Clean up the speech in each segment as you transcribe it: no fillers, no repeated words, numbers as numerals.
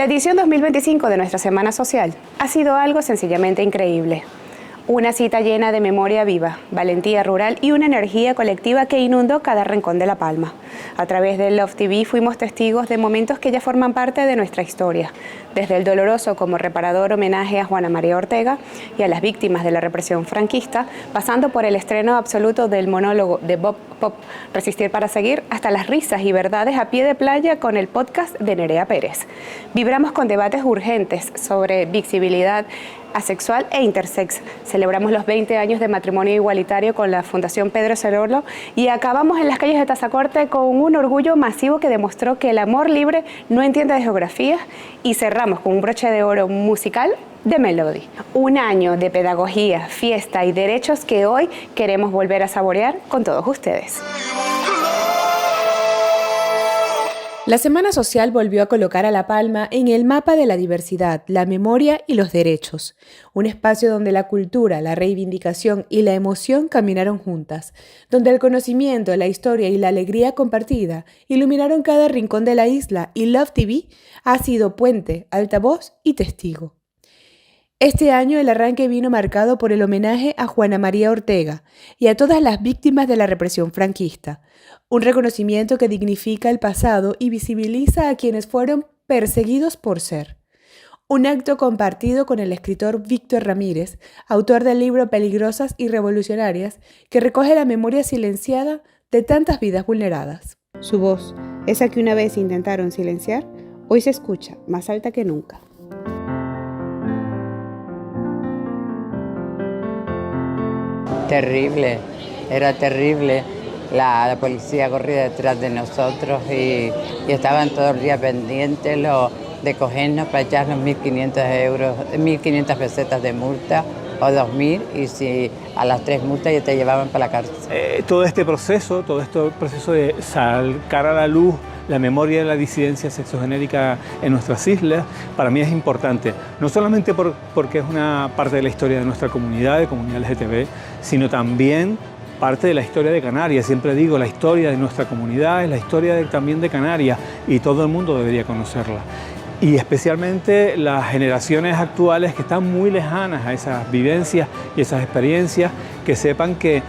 edición 2025 de nuestra Semana Social ha sido algo sencillamente increíble. Una cita llena de memoria viva, valentía rural y una energía colectiva que inundó cada rincón de La Palma. A través de Love TV fuimos testigos de momentos que ya forman parte de nuestra historia, desde el doloroso como reparador homenaje a Juana María Ortega y a las víctimas de la represión franquista, pasando por el estreno absoluto del monólogo de Bob Pop, Resistir para Seguir, hasta las risas y verdades a pie de playa con el podcast de Nerea Pérez. Vibramos con debates urgentes sobre visibilidad asexual e intersex. Celebramos los 20 años de matrimonio igualitario con la Fundación Pedro Cerolo y acabamos en las calles de Tazacorte con un orgullo masivo que demostró que el amor libre no entiende de geografía, y cerramos con un broche de oro musical de Melody. Un año de pedagogía, fiesta y derechos que hoy queremos volver a saborear con todos ustedes. La Semana Social volvió a colocar a La Palma en el mapa de la diversidad, la memoria y los derechos. Un espacio donde la cultura, la reivindicación y la emoción caminaron juntas, donde el conocimiento, la historia y la alegría compartida iluminaron cada rincón de la isla, y Love TV ha sido puente, altavoz y testigo. Este año el arranque vino marcado por el homenaje a Juana María Ortega y a todas las víctimas de la represión franquista, un reconocimiento que dignifica el pasado y visibiliza a quienes fueron perseguidos por ser. Un acto compartido con el escritor Víctor Ramírez, autor del libro Peligrosas y Revolucionarias, que recoge la memoria silenciada de tantas vidas vulneradas. Su voz, esa que una vez intentaron silenciar, hoy se escucha más alta que nunca. Terrible, era terrible. La policía corría detrás de nosotros y estaban todo el día pendientes de cogernos para echarnos 1.500 pesetas de multa o 2.000, y si a las 3 multas ya te llevaban para la cárcel. Todo este proceso de sacar a la luz la memoria de la disidencia sexogenérica en nuestras islas, para mí es importante, no solamente porque es una parte de la historia de nuestra comunidad, de comunidad LGTB, sino también parte de la historia de Canarias. Siempre digo, la historia de nuestra comunidad es la historia también de Canarias, y todo el mundo debería conocerla. Y especialmente las generaciones actuales que están muy lejanas a esas vivencias y esas experiencias, que sepan que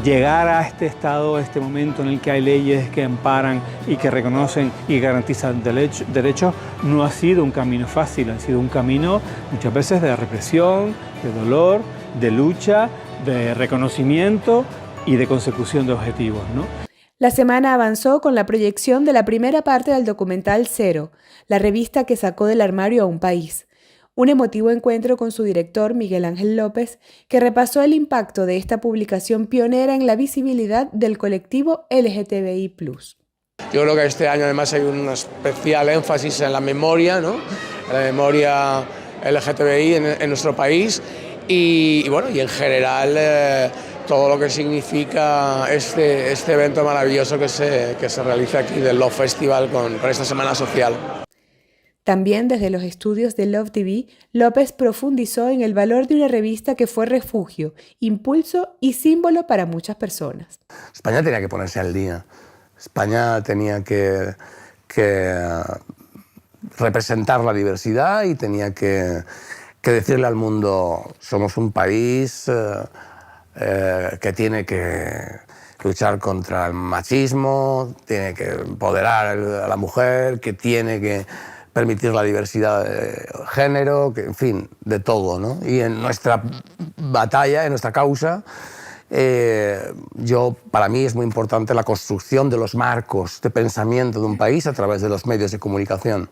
llegar a este estado, a este momento en el que hay leyes que amparan y que reconocen y garantizan derechos, no ha sido un camino fácil, ha sido un camino muchas veces de represión, de dolor, de lucha, de reconocimiento y de consecución de objetivos, ¿no? La semana avanzó con la proyección de la primera parte del documental Cero, la revista que sacó del armario a un país. Un emotivo encuentro con su director, Miguel Ángel López, que repasó el impacto de esta publicación pionera en la visibilidad del colectivo LGTBI+. Yo creo que este año además hay un especial énfasis en la memoria, ¿no? En la memoria LGTBI en nuestro país y en general todo lo que significa este evento maravilloso que se realiza aquí del Love Festival con esta Semana Social. También desde los estudios de Love TV, López profundizó en el valor de una revista que fue refugio, impulso y símbolo para muchas personas. España tenía que ponerse al día. España tenía que representar la diversidad y tenía que decirle al mundo: somos un país que tiene que luchar contra el machismo, tiene que empoderar a la mujer, que tiene que permitir la diversidad de género, que, en fin, de todo, ¿no? Y en nuestra batalla, en nuestra causa, para mí es muy importante la construcción de los marcos de pensamiento de un país a través de los medios de comunicación.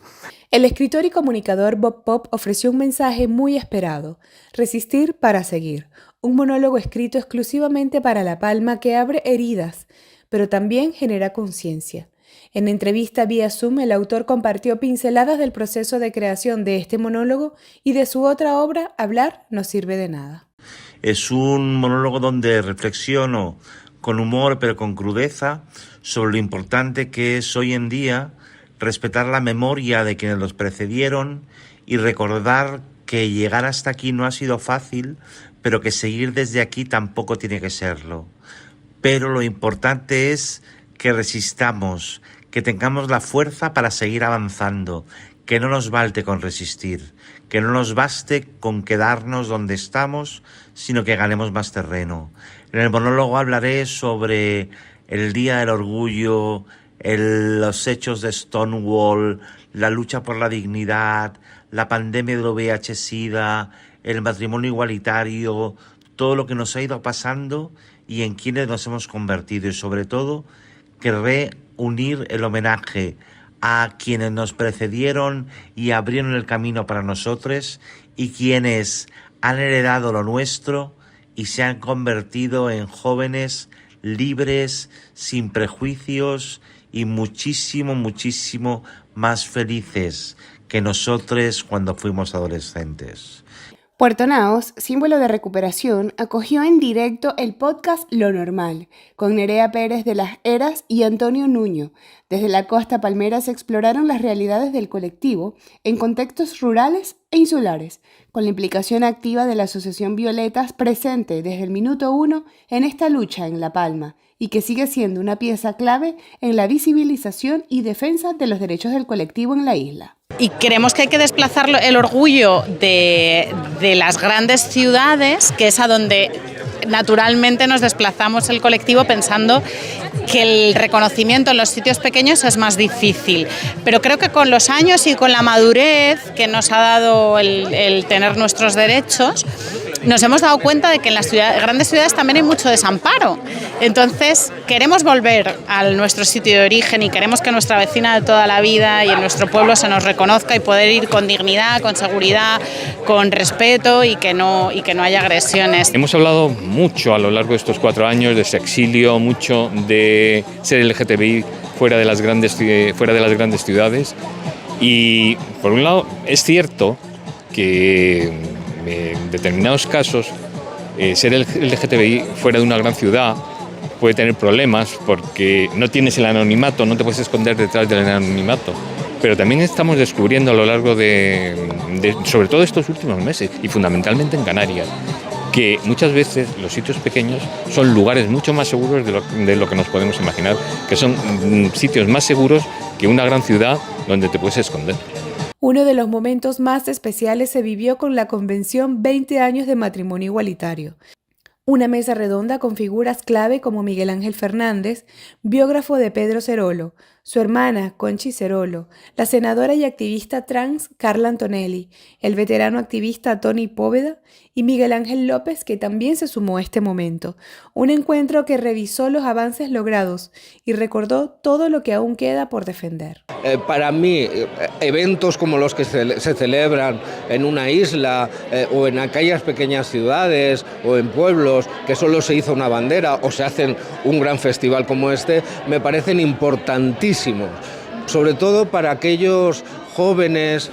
El escritor y comunicador Bob Pop ofreció un mensaje muy esperado: Resistir para Seguir, un monólogo escrito exclusivamente para La Palma que abre heridas, pero también genera conciencia. En entrevista vía Zoom, el autor compartió pinceladas del proceso de creación de este monólogo y de su otra obra, Hablar no sirve de nada. Es un monólogo donde reflexiono con humor pero con crudeza sobre lo importante que es hoy en día respetar la memoria de quienes los precedieron y recordar que llegar hasta aquí no ha sido fácil, pero que seguir desde aquí tampoco tiene que serlo. Pero lo importante es que resistamos, que tengamos la fuerza para seguir avanzando, que no nos baste con resistir, que no nos baste con quedarnos donde estamos, sino que ganemos más terreno. En el monólogo hablaré sobre el Día del Orgullo, los hechos de Stonewall, la lucha por la dignidad, la pandemia del VIH-Sida, el matrimonio igualitario, todo lo que nos ha ido pasando y en quienes nos hemos convertido. Y sobre todo, querré unir el homenaje a quienes nos precedieron y abrieron el camino para nosotros y quienes han heredado lo nuestro y se han convertido en jóvenes libres, sin prejuicios y muchísimo, muchísimo más felices que nosotros cuando fuimos adolescentes. Puerto Naos, símbolo de recuperación, acogió en directo el podcast Lo Normal, con Nerea Pérez de las Heras y Antonio Nuño. Desde la costa palmera se exploraron las realidades del colectivo en contextos rurales e insulares, con la implicación activa de la Asociación Violetas presente desde el minuto 1 en esta lucha en La Palma, y que sigue siendo una pieza clave en la visibilización y defensa de los derechos del colectivo en la isla. Y creemos que hay que desplazar el orgullo de las grandes ciudades, que es a donde naturalmente nos desplazamos el colectivo, pensando que el reconocimiento en los sitios pequeños es más difícil. Pero creo que con los años y con la madurez que nos ha dado el tener nuestros derechos, nos hemos dado cuenta de que en las grandes ciudades también hay mucho desamparo. Entonces queremos volver a nuestro sitio de origen y queremos que nuestra vecina de toda la vida y en nuestro pueblo se nos reconozca y poder ir con dignidad, con seguridad, con respeto y que no haya agresiones. Hemos hablado mucho a lo largo de estos 4 años de sexilio, mucho de ser LGTBI fuera de las grandes ciudades, y por un lado es cierto que en determinados casos ser LGTBI fuera de una gran ciudad puede tener problemas porque no tienes el anonimato, no te puedes esconder detrás del anonimato. Pero también estamos descubriendo a lo largo sobre todo estos últimos meses y fundamentalmente en Canarias, que muchas veces los sitios pequeños son lugares mucho más seguros de lo que nos podemos imaginar, que son sitios más seguros que una gran ciudad donde te puedes esconder. Uno de los momentos más especiales se vivió con la Convención 20 años de matrimonio igualitario. Una mesa redonda con figuras clave como Miguel Ángel Fernández, biógrafo de Pedro Cerolo, su hermana Conchi Cerolo, la senadora y activista trans Carla Antonelli, el veterano activista Tony Póveda y Miguel Ángel López, que también se sumó a este momento. Un encuentro que revisó los avances logrados y recordó todo lo que aún queda por defender. Para mí, eventos como los que se celebran en una isla o en aquellas pequeñas ciudades o en pueblos que solo se hizo una bandera o se hacen un gran festival como este, me parecen importantísimos, sobre todo para aquellos jóvenes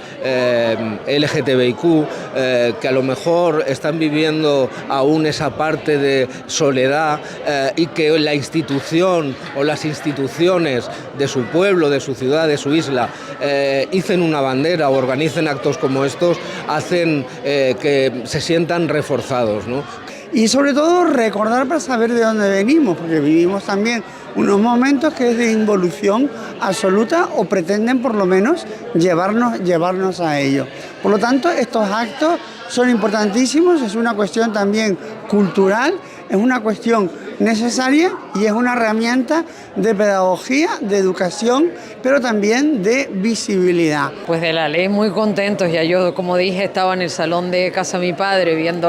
LGTBIQ que a lo mejor están viviendo aún esa parte de soledad y que la institución o las instituciones de su pueblo, de su ciudad, de su isla hicen una bandera o organicen actos como estos, hacen que se sientan reforzados, ¿no? Y sobre todo recordar para saber de dónde venimos, porque vivimos también unos momentos que es de involución absoluta o pretenden por lo menos llevarnos a ello. Por lo tanto, estos actos son importantísimos, es una cuestión también cultural, es una cuestión necesaria y es una herramienta de pedagogía, de educación, pero también de visibilidad. Pues de la ley muy contentos, ya yo, como dije, estaba en el salón de casa de mi padre viendo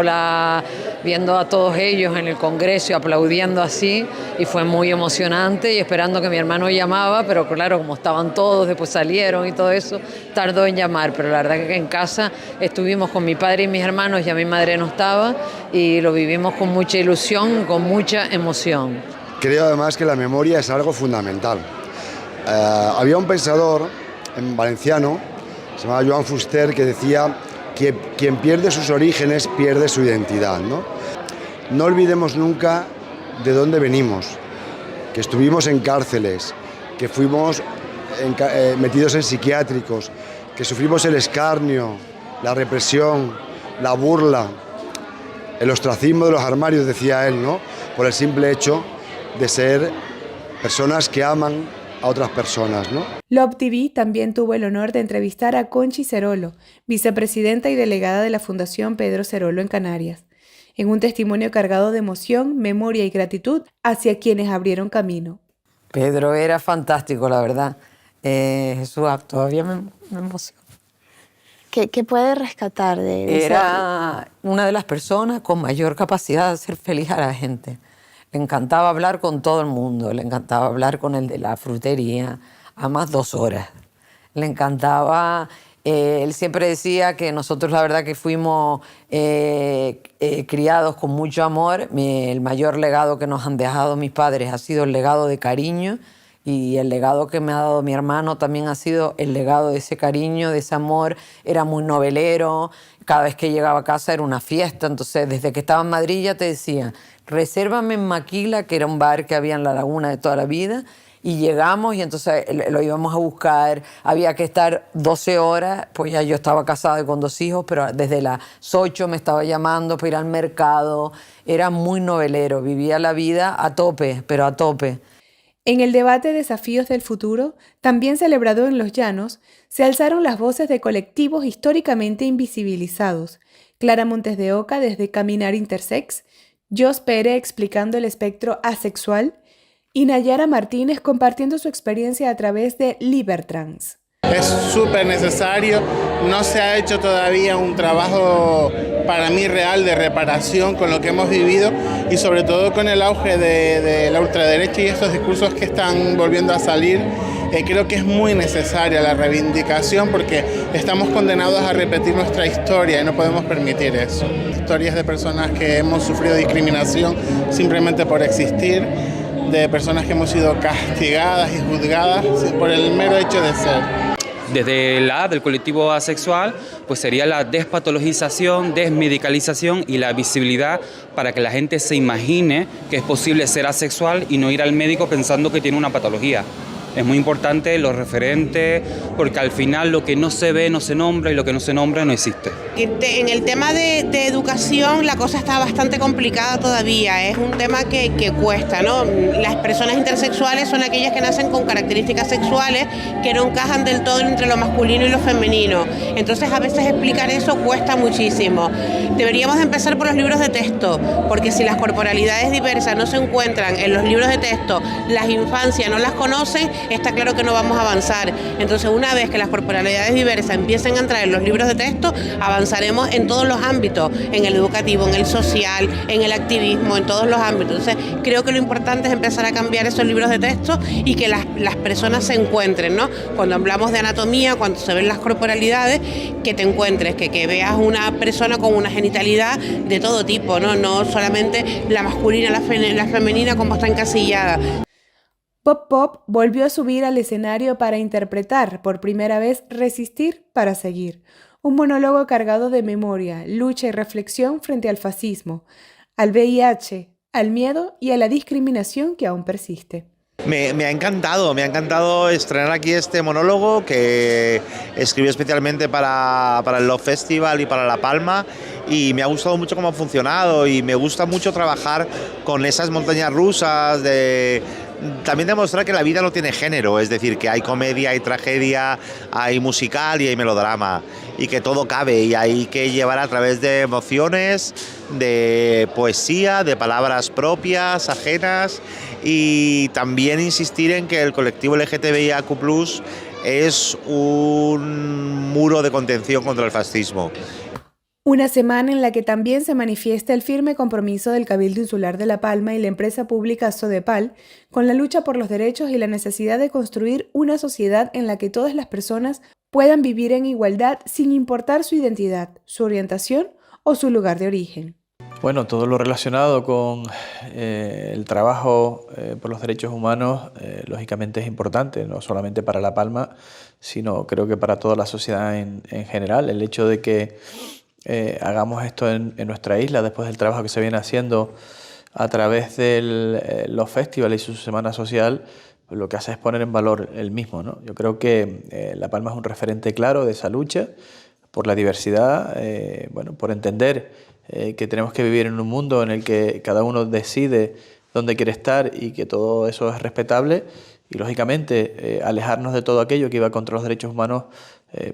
a todos ellos en el Congreso, aplaudiendo así, y fue muy emocionante y esperando que mi hermano llamaba, pero claro, como estaban todos, después salieron y todo eso, tardó en llamar, pero la verdad que en casa estuvimos con mi padre y mis hermanos, ya mi madre no estaba, y lo vivimos con mucha ilusión, con mucha emoción. Creo además que la memoria es algo fundamental. Había un pensador valenciano, se llamaba Joan Fuster, que decía que quien pierde sus orígenes pierde su identidad, ¿no? No olvidemos nunca de dónde venimos, que estuvimos en cárceles, que fuimos metidos en psiquiátricos, que sufrimos el escarnio, la represión, la burla, el ostracismo de los armarios, decía él, ¿no? Por el simple hecho de ser personas que aman a otras personas, ¿no? Love TV también tuvo el honor de entrevistar a Conchi Cerolo, vicepresidenta y delegada de la Fundación Pedro Cerolo en Canarias, en un testimonio cargado de emoción, memoria y gratitud hacia quienes abrieron camino. Pedro era fantástico, la verdad. Jesús, todavía me emociona. ¿Qué puede rescatar de Era una de las personas con mayor capacidad de hacer feliz a la gente. Le encantaba hablar con todo el mundo, le encantaba hablar con el de la frutería a más 2 horas. Le encantaba, él siempre decía que nosotros la verdad que fuimos criados con mucho amor. El mayor legado que nos han dejado mis padres ha sido el legado de cariño, y el legado que me ha dado mi hermano también ha sido el legado de ese cariño, de ese amor. Era muy novelero, cada vez que llegaba a casa era una fiesta. Entonces, desde que estaba en Madrid ya te decía, resérvame en Maquila, que era un bar que había en La Laguna de toda la vida, y llegamos y entonces lo íbamos a buscar. Había que estar 12 horas, pues ya yo estaba casada y con 2 hijos, pero desde las 8 me estaba llamando para ir al mercado. Era muy novelero, vivía la vida a tope, pero a tope. En el debate Desafíos del Futuro, también celebrado en Los Llanos, se alzaron las voces de colectivos históricamente invisibilizados. Clara Montes de Oca desde Caminar Intersex, Jos Pérez explicando el espectro asexual y Nayara Martínez compartiendo su experiencia a través de Libertrans. Es súper necesario, no se ha hecho todavía un trabajo para mí real de reparación con lo que hemos vivido y sobre todo con el auge de la ultraderecha y estos discursos que están volviendo a salir. Creo que es muy necesaria la reivindicación porque estamos condenados a repetir nuestra historia y no podemos permitir eso. Historias de personas que hemos sufrido discriminación simplemente por existir, de personas que hemos sido castigadas y juzgadas por el mero hecho de ser. Desde el A del colectivo asexual, pues sería la despatologización, desmedicalización y la visibilidad para que la gente se imagine que es posible ser asexual y no ir al médico pensando que tiene una patología. Es muy importante los referentes, porque al final lo que no se ve no se nombra y lo que no se nombra no existe. En el tema de educación la cosa está bastante complicada todavía, es un tema que cuesta, ¿no? Las personas intersexuales son aquellas que nacen con características sexuales que no encajan del todo entre lo masculino y lo femenino, entonces a veces explicar eso cuesta muchísimo. Deberíamos de empezar por los libros de texto, porque si las corporalidades diversas no se encuentran en los libros de texto, las infancias no las conocen, está claro que no vamos a avanzar. Entonces, una vez que las corporalidades diversas empiecen a entrar en los libros de texto, avanzaremos en todos los ámbitos, en el educativo, en el social, en el activismo, en todos los ámbitos. Entonces, creo que lo importante es empezar a cambiar esos libros de texto y que las personas se encuentren, ¿no? Cuando hablamos de anatomía, cuando se ven las corporalidades, que te encuentres, que veas una persona con una genitalidad de todo tipo, ¿no? No solamente la masculina, la femenina como está encasillada. Pop Pop volvió a subir al escenario para interpretar por primera vez Resistir para seguir, un monólogo cargado de memoria, lucha y reflexión frente al fascismo, al VIH, al miedo y a la discriminación que aún persiste. Me ha encantado estrenar aquí este monólogo que escribí especialmente para el Love Festival y para La Palma, y me ha gustado mucho cómo ha funcionado y me gusta mucho trabajar con esas montañas rusas de también demostrar que la vida no tiene género, es decir, que hay comedia, hay tragedia, hay musical y hay melodrama, y que todo cabe y hay que llevar a través de emociones, de poesía, de palabras propias, ajenas, y también insistir en que el colectivo LGTBIQ+ es un muro de contención contra el fascismo. Una semana en la que también se manifiesta el firme compromiso del Cabildo Insular de La Palma y la empresa pública Sodepal con la lucha por los derechos y la necesidad de construir una sociedad en la que todas las personas puedan vivir en igualdad sin importar su identidad, su orientación o su lugar de origen. Bueno, todo lo relacionado con el trabajo por los derechos humanos, lógicamente es importante, no solamente para La Palma, sino creo que para toda la sociedad en general. El hecho de que hagamos esto en nuestra isla después del trabajo que se viene haciendo a través de los festivales y su semana social, pues lo que hace es poner en valor el mismo, ¿no? Yo creo que La Palma es un referente claro de esa lucha por la diversidad, por entender que tenemos que vivir en un mundo en el que cada uno decide dónde quiere estar y que todo eso es respetable, Y lógicamente alejarnos de todo aquello que iba contra los derechos humanos,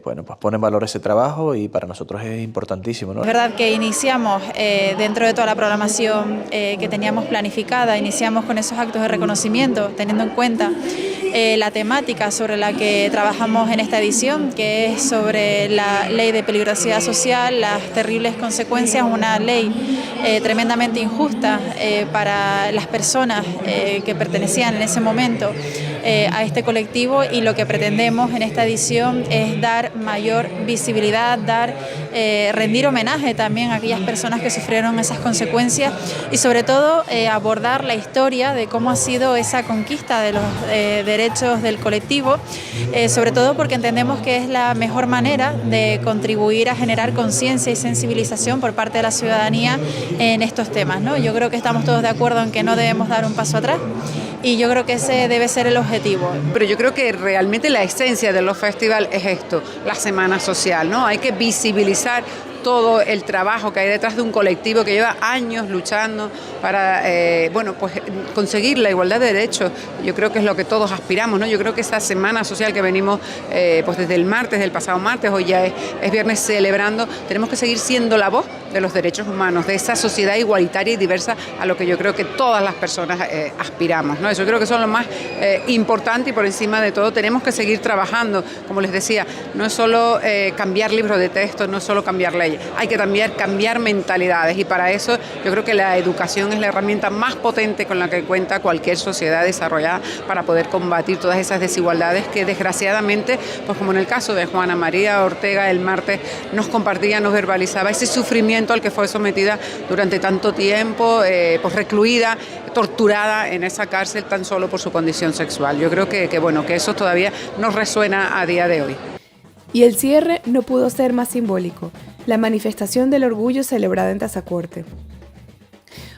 bueno, pues pone en valor ese trabajo y para nosotros es importantísimo, ¿no? Es verdad que iniciamos dentro de toda la programación que teníamos planificada, iniciamos con esos actos de reconocimiento, teniendo en cuenta la temática sobre la que trabajamos en esta edición, que es sobre la ley de peligrosidad social, las terribles consecuencias, una ley tremendamente injusta para las personas que pertenecían en ese momento a este colectivo, y lo que pretendemos en esta edición es dar mayor visibilidad, rendir homenaje también a aquellas personas que sufrieron esas consecuencias y sobre todo abordar la historia de cómo ha sido esa conquista de los derechos del colectivo, sobre todo porque entendemos que es la mejor manera de contribuir a generar conciencia y sensibilización por parte de la ciudadanía en estos temas, ¿no? Yo creo que estamos todos de acuerdo en que no debemos dar un paso atrás y yo creo que ese debe ser el objetivo. Pero yo creo que realmente la esencia de los festivales es esto, la semana social, ¿no? Hay que visibilizar todo el trabajo que hay detrás de un colectivo que lleva años luchando para bueno, pues conseguir la igualdad de derechos. Yo creo que es lo que todos aspiramos, ¿no? Yo creo que esa semana social que venimos pues desde el martes, del pasado martes, hoy ya es viernes celebrando, tenemos que seguir siendo la voz de los derechos humanos, de esa sociedad igualitaria y diversa a lo que yo creo que todas las personas aspiramos, ¿no? Eso creo que son lo más importante y por encima de todo tenemos que seguir trabajando, como les decía, no es solo cambiar libros de texto, no es solo cambiar leyes, hay que también cambiar mentalidades y para eso yo creo que la educación es la herramienta más potente con la que cuenta cualquier sociedad desarrollada para poder combatir todas esas desigualdades que desgraciadamente, pues como en el caso de Juana María Ortega el martes nos compartía, nos verbalizaba ese sufrimiento al que fue sometida durante tanto tiempo, pues recluida, torturada en esa cárcel tan solo por su condición sexual. Yo creo que bueno, que eso todavía nos resuena a día de hoy. Y el cierre no pudo ser más simbólico, la manifestación del orgullo celebrada en Tazacorte.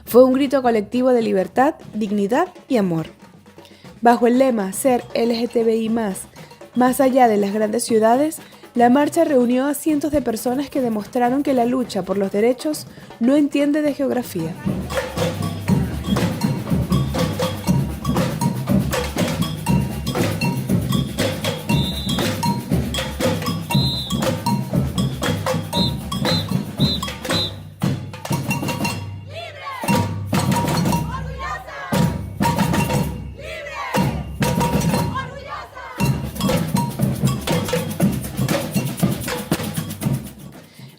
Fue un grito colectivo de libertad, dignidad y amor. Bajo el lema Ser LGTBI+, más allá de las grandes ciudades, la marcha reunió a cientos de personas que demostraron que la lucha por los derechos no entiende de geografía.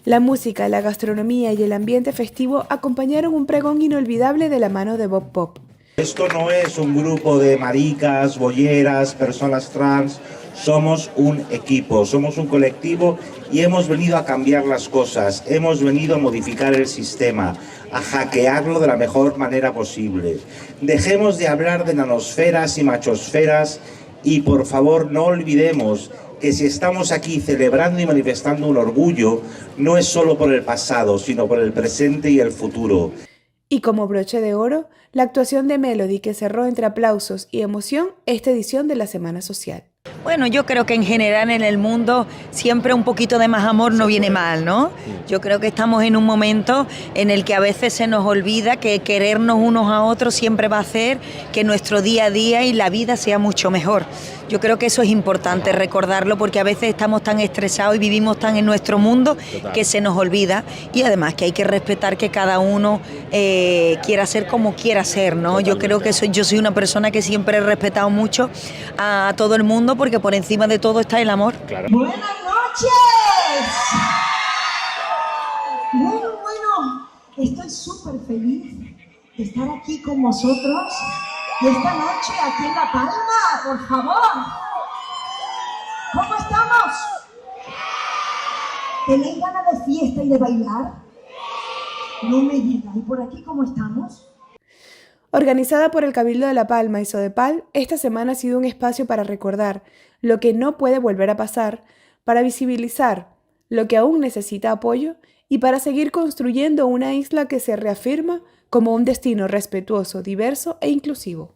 La música, la gastronomía y el ambiente festivo acompañaron un pregón inolvidable de la mano de Bob Pop. Esto no es un grupo de maricas, bolleras, personas trans, somos un equipo, somos un colectivo y hemos venido a cambiar las cosas, hemos venido a modificar el sistema, a hackearlo de la mejor manera posible. Dejemos de hablar de nanosferas y machosferas y por favor no olvidemos que si estamos aquí celebrando y manifestando un orgullo, no es solo por el pasado, sino por el presente y el futuro. Y como broche de oro, la actuación de Melody que cerró entre aplausos y emoción esta edición de la Semana Social. Bueno, yo creo que en general en el mundo siempre un poquito de más amor no viene mal, ¿no? Yo creo que estamos en un momento en el que a veces se nos olvida que querernos unos a otros siempre va a hacer que nuestro día a día y la vida sea mucho mejor. Yo creo que eso es importante recordarlo porque a veces estamos tan estresados y vivimos tan en nuestro mundo que se nos olvida y además que hay que respetar que cada uno quiera ser como quiera ser, ¿no? Yo creo que yo soy una persona que siempre he respetado mucho a todo el mundo porque por encima de todo está el amor. Claro. Buenas noches. Bueno, estoy súper feliz de estar aquí con vosotros y esta noche aquí en La Palma, por favor. ¿Cómo estamos? ¿Tenéis ganas de fiesta y de bailar? No me digas, ¿y por aquí cómo estamos? Organizada por el Cabildo de La Palma y Sodepal, esta semana ha sido un espacio para recordar lo que no puede volver a pasar, para visibilizar lo que aún necesita apoyo y para seguir construyendo una isla que se reafirma como un destino respetuoso, diverso e inclusivo.